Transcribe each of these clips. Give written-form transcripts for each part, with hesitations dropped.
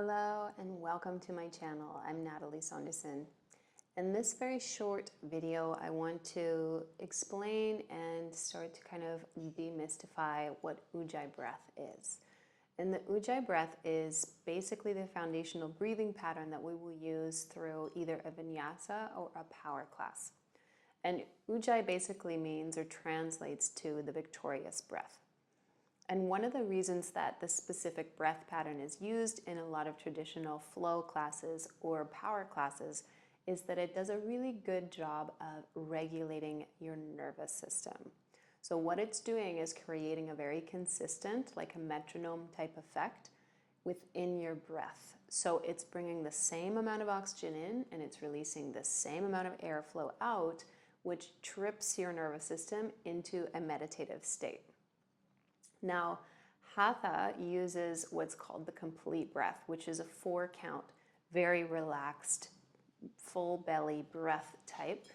Hello and welcome to my channel. I'm Nathalie Saunderson. In this very short video, I want to explain and start to kind of demystify what Ujjayi Breath is. And the Ujjayi Breath is basically the foundational breathing pattern that we will use through either a Vinyasa or a power class. And Ujjayi basically means or translates to the victorious breath. And one of the reasons that this specific breath pattern is used in a lot of traditional flow classes or power classes is that it does a really good job of regulating your nervous system. So what it's doing is creating a very consistent, like a metronome type effect within your breath. So it's bringing the same amount of oxygen in and it's releasing the same amount of airflow out, which trips your nervous system into a meditative state. Now, Hatha uses what's called the complete breath, which is a 4-count, very relaxed, full belly breath type.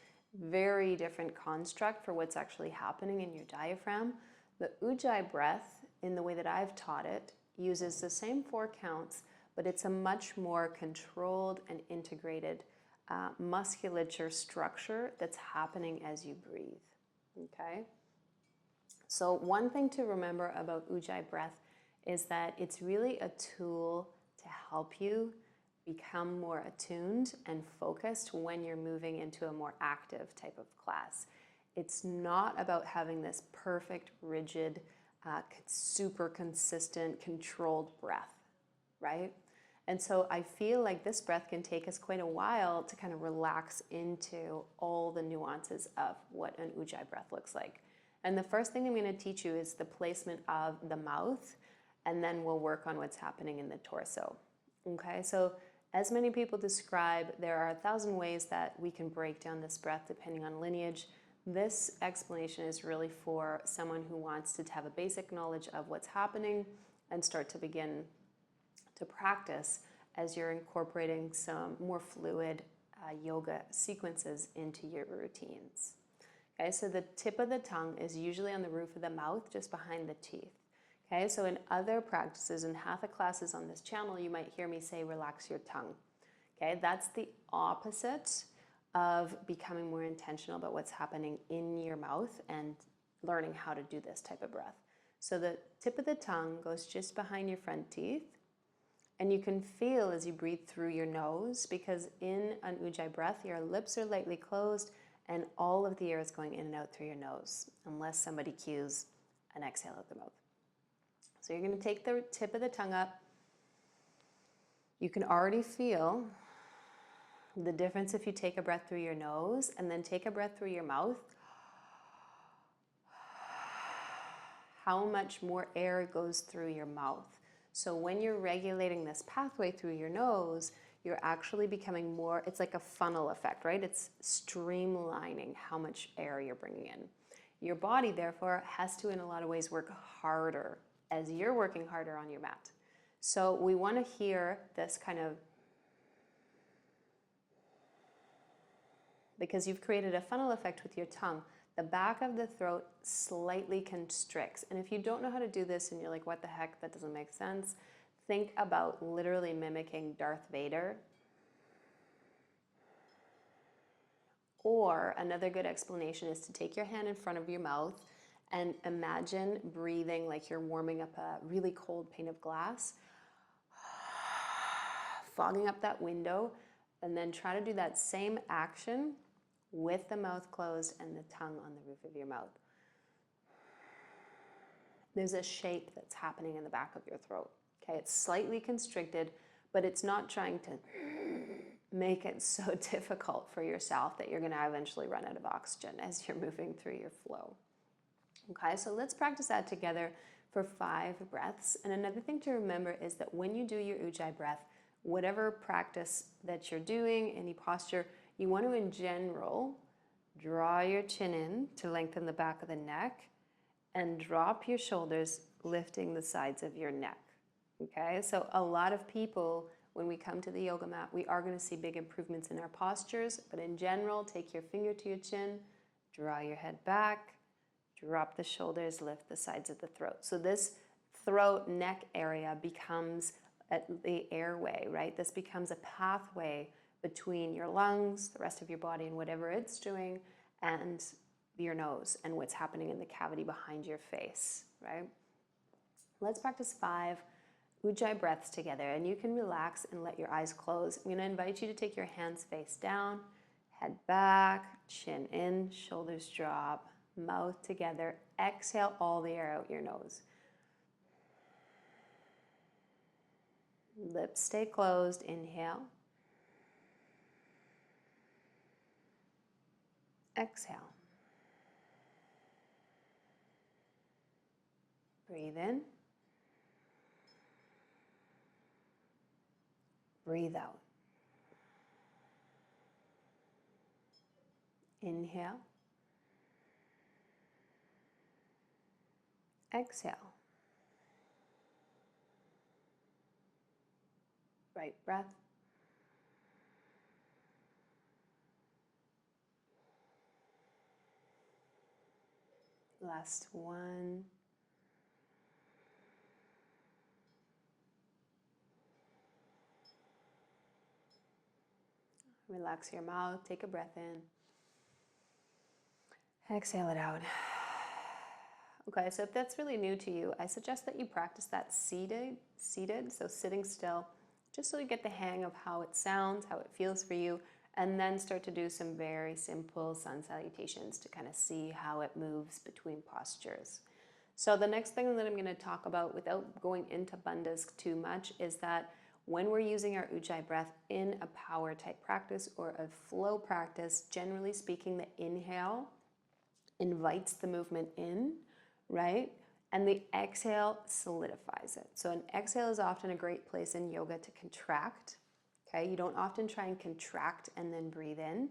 Very different construct for what's actually happening in your diaphragm. The Ujjayi breath, in the way that I've taught it, uses the same 4 counts, but it's a much more controlled and integrated musculature structure that's happening as you breathe. Okay? So one thing to remember about Ujjayi Breath is that it's really a tool to help you become more attuned and focused when you're moving into a more active type of class. It's not about having this perfect, rigid, super consistent, controlled breath, right? And so I feel like this breath can take us quite a while to kind of relax into all the nuances of what an Ujjayi breath looks like. And the first thing I'm going to teach you is the placement of the mouth, and then we'll work on what's happening in the torso. Okay, so as many people describe, there are 1,000 ways that we can break down this breath depending on lineage. This explanation is really for someone who wants to have a basic knowledge of what's happening and start to begin to practice as you're incorporating some more fluid yoga sequences into your routines. Okay, so the tip of the tongue is usually on the roof of the mouth, just behind the teeth. Okay, so in other practices and Hatha classes on this channel, you might hear me say, relax your tongue. Okay, that's the opposite of becoming more intentional about what's happening in your mouth and learning how to do this type of breath. So the tip of the tongue goes just behind your front teeth, and you can feel as you breathe through your nose, because in an Ujjayi breath, your lips are lightly closed, and all of the air is going in and out through your nose, unless somebody cues an exhale out the mouth. So you're going to take the tip of the tongue up. You can already feel the difference if you take a breath through your nose and then take a breath through your mouth. How much more air goes through your mouth. So when you're regulating this pathway through your nose, you're actually becoming more, it's like a funnel effect, right? It's streamlining how much air you're bringing in. Your body, therefore, has to, in a lot of ways, work harder as you're working harder on your mat. So we want to hear this kind of, because you've created a funnel effect with your tongue, the back of the throat slightly constricts. And if you don't know how to do this and you're like, what the heck, that doesn't make sense, think about literally mimicking Darth Vader. Or another good explanation is to take your hand in front of your mouth and imagine breathing like you're warming up a really cold pane of glass, fogging up that window, and then try to do that same action with the mouth closed and the tongue on the roof of your mouth. There's a shape that's happening in the back of your throat. Okay, it's slightly constricted, but it's not trying to make it so difficult for yourself that you're going to eventually run out of oxygen as you're moving through your flow. Okay, so let's practice that together for 5 breaths. And another thing to remember is that when you do your Ujjayi breath, whatever practice that you're doing, any posture, you want to, in general, draw your chin in to lengthen the back of the neck and drop your shoulders, lifting the sides of your neck. Okay, so a lot of people, when we come to the yoga mat, we are going to see big improvements in our postures, but in general, take your finger to your chin, draw your head back, drop the shoulders, lift the sides of the throat. So this throat, neck area becomes at the airway, right? This becomes a pathway between your lungs, the rest of your body, and whatever it's doing, and your nose and what's happening in the cavity behind your face, right? Let's practice 5 Ujjayi breaths together, and you can relax and let your eyes close. I'm going to invite you to take your hands face down, head back, chin in, shoulders drop, mouth together. Exhale all the air out your nose. Lips stay closed. Inhale. Exhale. Breathe in. Breathe out. Inhale. Exhale. Right breath. Last one. Relax your mouth. Take a breath in. Exhale it out. Okay, so if that's really new to you, I suggest that you practice that seated, so sitting still, just so you get the hang of how it sounds, how it feels for you, and then start to do some very simple sun salutations to kind of see how it moves between postures. So the next thing that I'm going to talk about, without going into bandhas too much, is that when we're using our Ujjayi breath in a power type practice or a flow practice, generally speaking, the inhale invites the movement in, right? And the exhale solidifies it. So an exhale is often a great place in yoga to contract, okay? You don't often try and contract and then breathe in.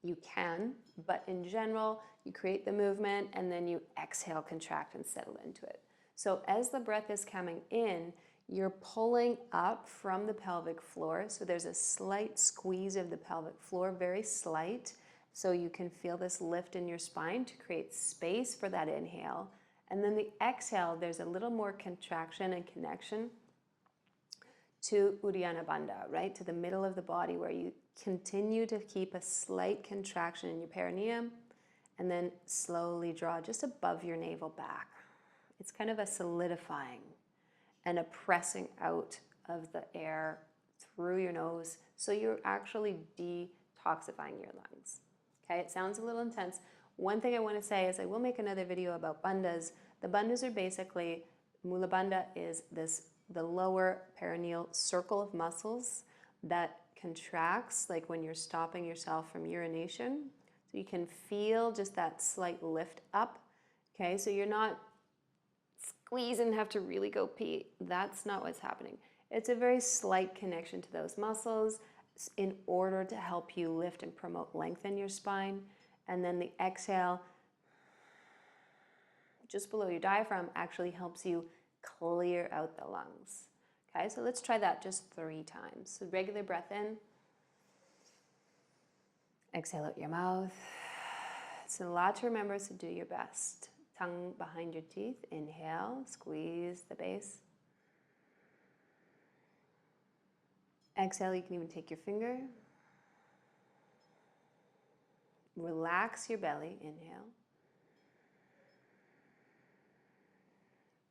You can, but in general, you create the movement and then you exhale, contract, and settle into it. So as the breath is coming in, you're pulling up from the pelvic floor. So there's a slight squeeze of the pelvic floor, very slight. So you can feel this lift in your spine to create space for that inhale. And then the exhale, there's a little more contraction and connection to Uddiyana Bandha, right? To the middle of the body, where you continue to keep a slight contraction in your perineum and then slowly draw just above your navel back. It's kind of a solidifying and a pressing out of the air through your nose. So you're actually detoxifying your lungs. Okay, it sounds a little intense. One thing I want to say is I will make another video about bandhas. The bandhas are basically, Mula Bandha is the lower perineal circle of muscles that contracts, like when you're stopping yourself from urination. So you can feel just that slight lift up. Okay, so you're not squeeze and have to really go pee. That's not what's happening. It's a very slight connection to those muscles in order to help you lift and promote length in your spine. And then the exhale, just below your diaphragm, actually helps you clear out the lungs. Okay, so let's try that just 3 times. So regular breath in. Exhale out your mouth. It's a lot to remember, so do your best. Tongue behind your teeth. Inhale, squeeze the base. Exhale, you can even take your finger. Relax your belly. Inhale.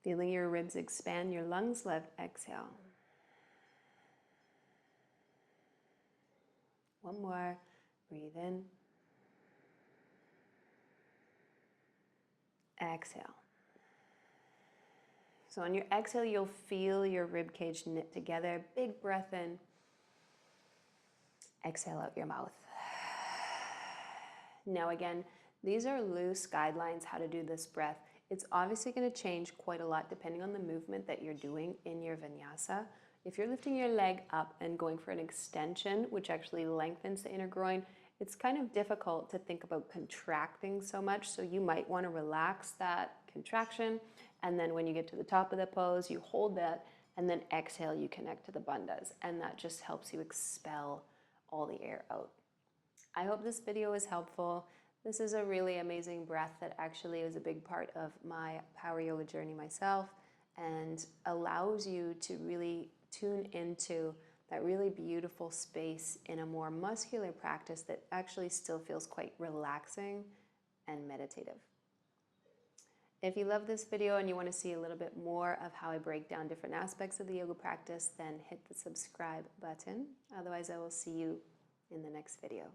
Feeling your ribs expand, your lungs lift. Exhale. One more. Breathe in. Exhale. So on your exhale, you'll feel your rib cage knit together. Big breath in. Exhale out your mouth. Now again, these are loose guidelines how to do this breath. It's obviously going to change quite a lot depending on the movement that you're doing in your vinyasa. If you're lifting your leg up and going for an extension, which actually lengthens the inner groin, it's kind of difficult to think about contracting so much. So you might want to relax that contraction. And then when you get to the top of the pose, you hold that and then exhale, you connect to the bandhas. And that just helps you expel all the air out. I hope this video was helpful. This is a really amazing breath that actually is a big part of my power yoga journey myself and allows you to really tune into that really beautiful space in a more muscular practice that actually still feels quite relaxing and meditative. If you love this video and you want to see a little bit more of how I break down different aspects of the yoga practice, then hit the subscribe button. Otherwise, I will see you in the next video.